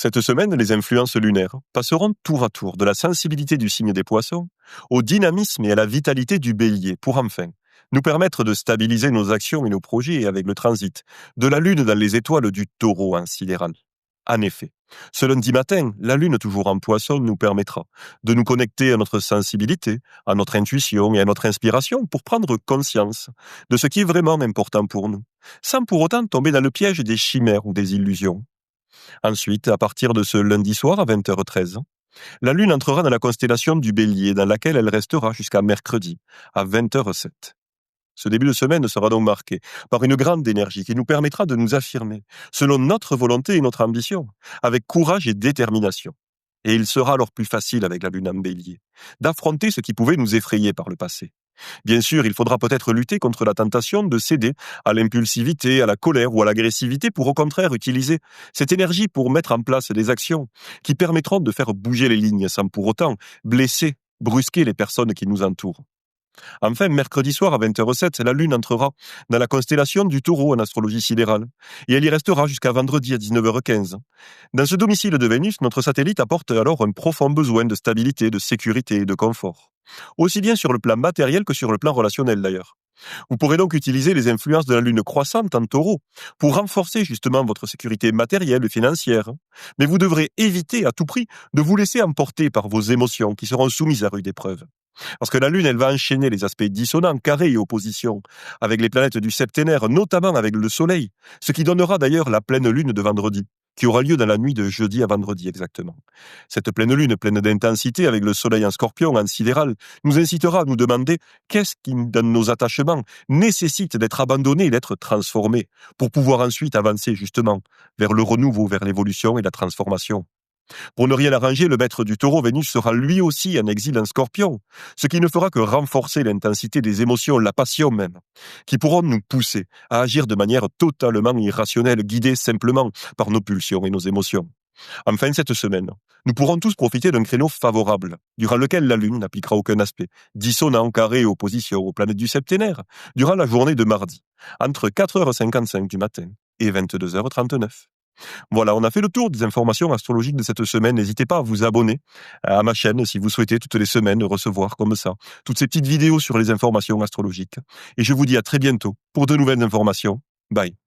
Cette semaine, les influences lunaires passeront tour à tour de la sensibilité du signe des Poissons au dynamisme et à la vitalité du Bélier pour enfin nous permettre de stabiliser nos actions et nos projets avec le transit de la Lune dans les étoiles du Taureau en sidéral. En effet, ce lundi matin, la Lune toujours en Poisson nous permettra de nous connecter à notre sensibilité, à notre intuition et à notre inspiration pour prendre conscience de ce qui est vraiment important pour nous, sans pour autant tomber dans le piège des chimères ou des illusions. Ensuite, à partir de ce lundi soir à 20h13, la Lune entrera dans la constellation du Bélier, dans laquelle elle restera jusqu'à mercredi, à 20h07. Ce début de semaine sera donc marqué par une grande énergie qui nous permettra de nous affirmer, selon notre volonté et notre ambition, avec courage et détermination. Et il sera alors plus facile avec la Lune en Bélier, d'affronter ce qui pouvait nous effrayer par le passé. Bien sûr, il faudra peut-être lutter contre la tentation de céder à l'impulsivité, à la colère ou à l'agressivité pour au contraire utiliser cette énergie pour mettre en place des actions qui permettront de faire bouger les lignes sans pour autant blesser, brusquer les personnes qui nous entourent. Enfin, mercredi soir à 20h07, la Lune entrera dans la constellation du Taureau en astrologie sidérale et elle y restera jusqu'à vendredi à 19h15. Dans ce domicile de Vénus, notre satellite apporte alors un profond besoin de stabilité, de sécurité et de confort. Aussi bien sur le plan matériel que sur le plan relationnel d'ailleurs. Vous pourrez donc utiliser les influences de la Lune croissante en Taureau pour renforcer justement votre sécurité matérielle et financière. Mais vous devrez éviter à tout prix de vous laisser emporter par vos émotions qui seront soumises à rude épreuve. Parce que la Lune, elle va enchaîner les aspects dissonants, carrés et oppositions, avec les planètes du septénaire, notamment avec le Soleil, ce qui donnera d'ailleurs la pleine Lune de vendredi, qui aura lieu dans la nuit de jeudi à vendredi exactement. Cette pleine Lune, pleine d'intensité, avec le Soleil en Scorpion, en sidéral, nous incitera à nous demander qu'est-ce qui, dans nos attachements, nécessite d'être abandonné et d'être transformé, pour pouvoir ensuite avancer justement vers le renouveau, vers l'évolution et la transformation. Pour ne rien arranger, le maître du Taureau, Vénus, sera lui aussi en exil en Scorpion, ce qui ne fera que renforcer l'intensité des émotions, la passion même, qui pourront nous pousser à agir de manière totalement irrationnelle, guidés simplement par nos pulsions et nos émotions. Enfin, cette semaine, nous pourrons tous profiter d'un créneau favorable, durant lequel la Lune n'appliquera aucun aspect, dissonant, carré et opposition aux planètes du septénaire, durant la journée de mardi, entre 4h55 du matin et 22h39. Voilà, on a fait le tour des informations astrologiques de cette semaine. N'hésitez pas à vous abonner à ma chaîne si vous souhaitez toutes les semaines recevoir comme ça toutes ces petites vidéos sur les informations astrologiques. Et je vous dis à très bientôt pour de nouvelles informations. Bye.